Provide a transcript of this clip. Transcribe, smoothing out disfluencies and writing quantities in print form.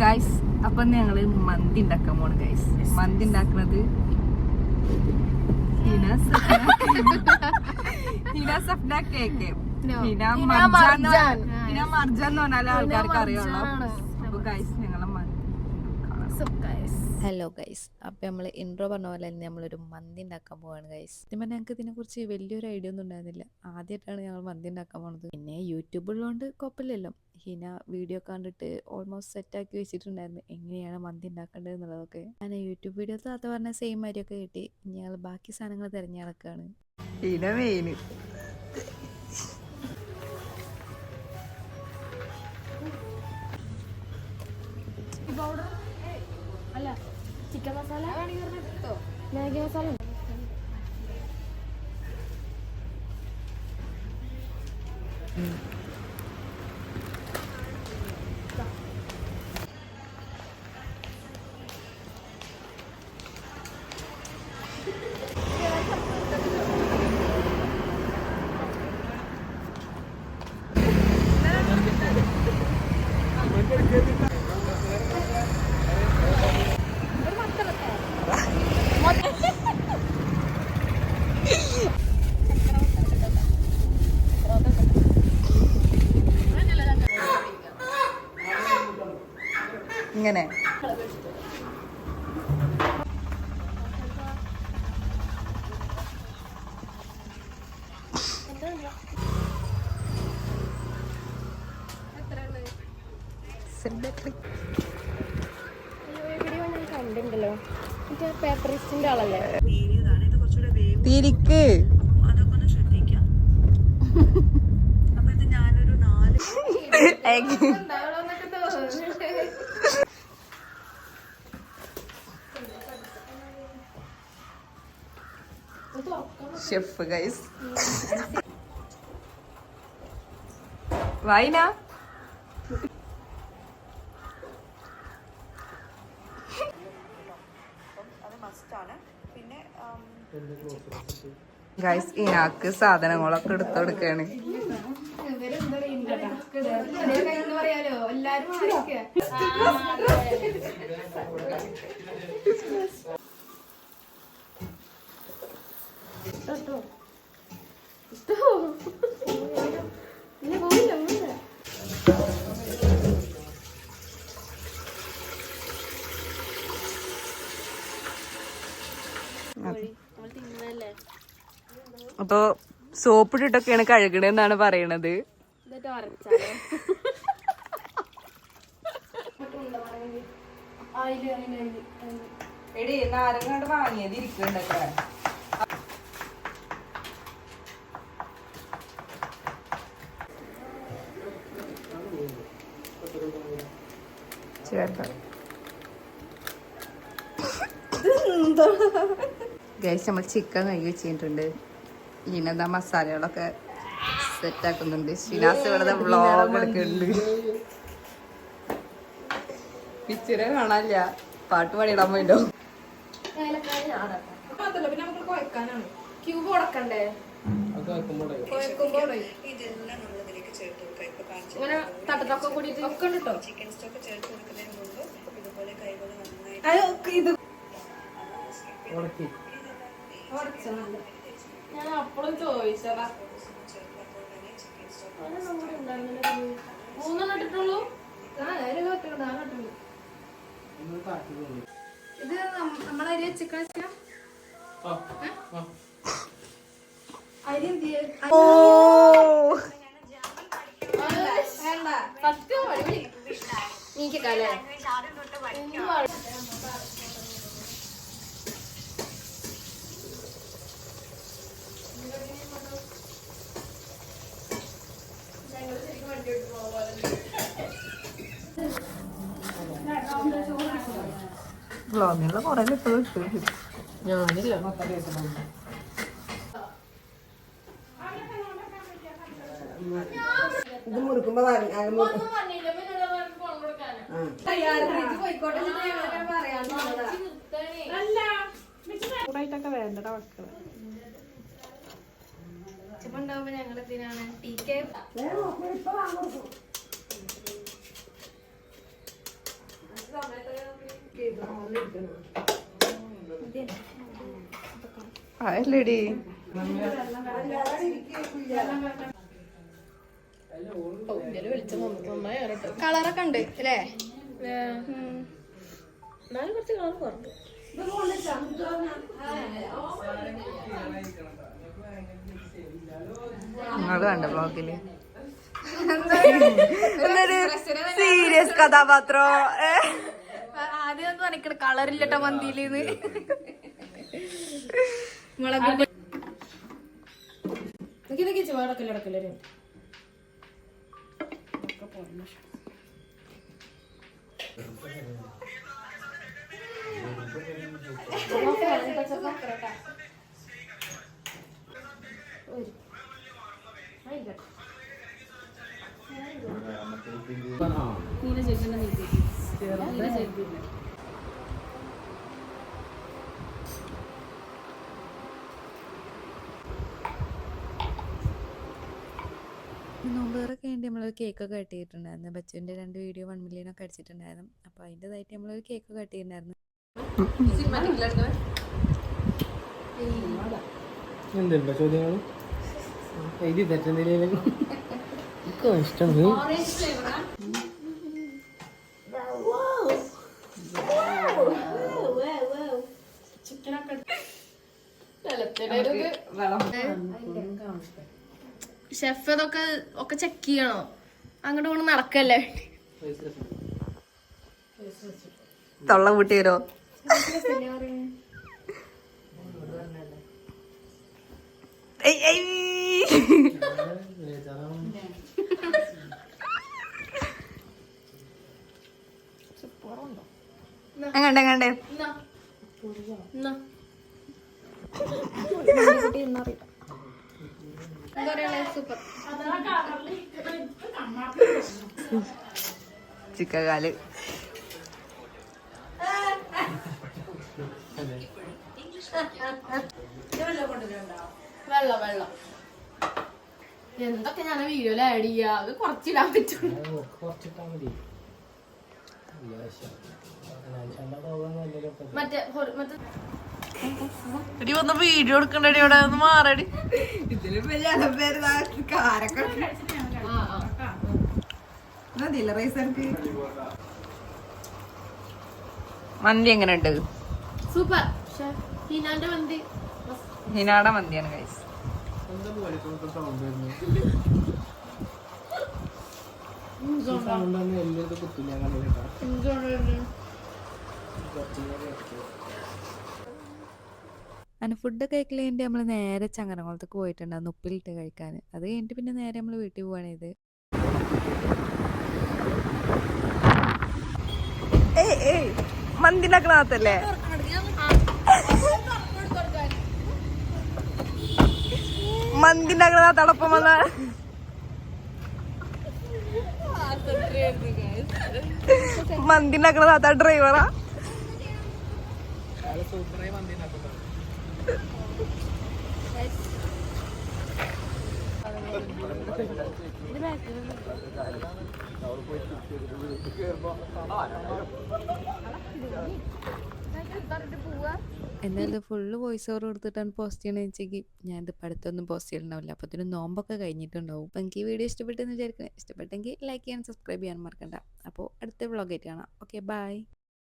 Guys അപ്പൊ ഞങ്ങള് മന്തി ഉണ്ടാക്കാൻ പോണ് ഗൈസ്. മന്തി ഉണ്ടാക്കുന്നത് ഹിന സഫ്ന കേക്ക്, ഹിന മർജാൻ എന്ന് പറഞ്ഞാൽ ആൾക്കാർക്ക് അറിയുള്ളൂ. അപ്പൊ ഗൈസ് ഞങ്ങളെ മന്തി. ഹലോ ഗൈസ്, അപ്പോൾ നമ്മൾ ഇൻട്രോ പറഞ്ഞ പോലെ തന്നെ നമ്മളൊരു മന്തി ഉണ്ടാക്കാൻ പോവാണ് ഗൈസ്. പിന്നെ ഞങ്ങൾക്ക് ഇതിനെക്കുറിച്ച് വലിയൊരു ഐഡിയ ഒന്നും ഉണ്ടായിരുന്നില്ല. ആദ്യമായിട്ടാണ് ഞങ്ങൾ മന്തി ഉണ്ടാക്കാൻ പോണത്. പിന്നെ യൂട്യൂബ് ഉള്ളതുകൊണ്ട് കുഴപ്പമില്ലല്ലോ. ഹിന വീഡിയോ കണ്ടിട്ട് ഓൾമോസ്റ്റ് സെറ്റാക്കി വെച്ചിട്ടുണ്ടായിരുന്നു എങ്ങനെയാണ് മന്തി ഉണ്ടാക്കേണ്ടത് എന്നുള്ളതൊക്കെ. അങ്ങനെ യൂട്യൂബ് വീഡിയോസ് അത് പറഞ്ഞ സെയിം മാതിരിയൊക്കെ കിട്ടി. ഞങ്ങൾ ബാക്കി സാധനങ്ങൾ തിരഞ്ഞു നടക്കുകയാണ്. ഹിന മെയിൻ അല്ല ചിക്കൻ മസാല മാഗി മസാല ഇങ്ങനെ കണ്ടിട്ടുണ്ടല്ലോ. പേപ്പറിസ്റ്റിന്റെ ആളല്ലേ തിരിക്ക്. ഷെഫ് ഗൈസ് വായിന ഗൈസ് ഇനാക്ക് സാധനങ്ങളൊക്കെ എടുത്തു കൊടുക്കാണ്. അപ്പൊ സോപ്പ് ഇട്ടിട്ടൊക്കെയാണ് കഴുകണെന്നാണ് പറയണത്. എടി നാരങ്ങ വാങ്ങിയത് ഇരിക്കണ്ടൊക്കെ. ഗൈസ് നമ്മൾ ചിക്കൻ കഴുകി വെച്ചിട്ടുണ്ട്. ഈനതാ മസാലകളൊക്കെ സെറ്റ് ആക്കുന്നുണ്ട്. ഷിനാസ് ഇവിടെ വ്ളോഗ് എടുക്കുന്നുണ്ട്. പിക്ചറ് കാണാനില്ല, പാട്ട് പാടിയിടാൻ പോയിട്ടോ. തട്ടത്തൊക്കെ കൂടി ചിക്കൻ സ്റ്റോക്ക് ചേർത്ത് കൊടുക്കുന്നതിന് മുമ്പ് ഇതുപോലെ കൈകൾ നന്നായി ഞാൻ അപ്പോഴും ചോദിച്ചതാ. മൂന്നെണ്ണം ഇട്ടിട്ടുള്ളൂ. ഇത് നമ്മളരി ചിക്കൻ അരി എന്ത് നീക്കല്ലേ വ്ളോഗിനുള്ള കുറെ കിട്ടും. ഞാനില്ല. ഇത് മുറുക്കുമ്പോ കൂടായിട്ടൊക്കെ വേണ്ടടാ മക്കള്. ഉണ്ടാവുമ്പോ ഞങ്ങൾ എന്തിനാണ് ടീ കെ അതല്ലേടി കളറൊക്കെ ഉണ്ട് അല്ലേ? നിങ്ങൾ കണ്ട ബ്ലോഗില് സീരിയസ് കഥാപാത്രം ആദ്യം ഒന്ന് നനക്കണ കളറില്ലട്ടോ മന്തിയില് മുളക് നോമ്പുകാരൊക്കെ വേണ്ടി നമ്മളൊരു കേക്കൊക്കെ കട്ട് ചെയ്തിട്ടുണ്ടായിരുന്നു. ബച്ചുവിൻ്റെ 2 വീഡിയോ 1 million ഒക്കെ അടിച്ചിട്ടുണ്ടായിരുന്നു. അപ്പോൾ അതിൻ്റെതായിട്ട് നമ്മളൊരു കേക്ക് കട്ട് ചെയ്തിട്ടുണ്ടായിരുന്നു. എന്തുണ്ടോ ചോദ്യങ്ങൾ എഴുതി തെറ്റെന്തെങ്കിലും ഇഷ്ടമാണ്. ഷെഫ് ഇതൊക്കെ ഒക്കെ ചെക്ക് ചെയ്യണോ? അങ്ങോട്ട് കൊണ്ട് നടക്കല്ലേ? തൊള്ള കൂട്ടി വരോ? എങ്ങണ്ടേ സൂപ്പർ ചിക്കകാല് വെള്ളം എന്തൊക്കെ ഞാൻ വീഡിയോയിൽ ആഡ് ചെയ്യാ? അത് കുറച്ചിടാൻ പറ്റുള്ളൂ. മറ്റേ ഒന്ന് വീഡിയോ എടുക്കണ്ടടി ഇവിടെ ഒന്ന് മാറടി. ഇതിലും വലിയ കാരൊക്കെ മന്തി എങ്ങനെയുണ്ട്? സൂപ്പർ. ഹിനാന്റെ മന്തി ഹിനാടെ മന്തിയാണ് ഗൈസ്. അങ്ങനെ ഫുഡൊക്കെ കഴിക്കൽ കഴിഞ്ഞിട്ട് നമ്മൾ നേരെ ചങ്ങരംകുളത്തേക്ക് പോയിട്ടുണ്ടായിരുന്നു ഉപ്പിലിട്ട് കഴിക്കാൻ. അത് കഴിഞ്ഞിട്ട് പിന്നെ നേരെ നമ്മൾ വീട്ടിൽ പോവാണ് ചെയ്ത്. മന്തി ഉണ്ടാക്കണത്തല്ലേ? മന്തി ഉണ്ടാക്കണത്തടൊപ്പം വന്ന മന്തി ഉണ്ടാക്കണ ഡ്രൈവറാ. എന്നാലും ഫുള്ള് വോയിസ് ഓവർ കൊടുത്തിട്ടാണ് പോസ്റ്റ് ചെയ്യണമെന്ന് വെച്ചെങ്കിൽ ഞാൻ ഇത് അടുത്തൊന്നും പോസ്റ്റ് ചെയ്യണ്ടാവില്ല. അപ്പോൾ ഇതിന് നോമ്പൊക്കെ കഴിഞ്ഞിട്ടുണ്ടാവും. അപ്പോൾ എനിക്ക് ഈ വീഡിയോ ഇഷ്ടപ്പെട്ടെന്ന് വിചാരിക്കുന്നത്. ഇഷ്ടപ്പെട്ടെങ്കിൽ ലൈക്ക് ചെയ്യാൻ സബ്സ്ക്രൈബ് ചെയ്യാൻ മറക്കണ്ട. അപ്പോൾ അടുത്ത വ്ളോഗായിട്ട് കാണാം. Okay, by.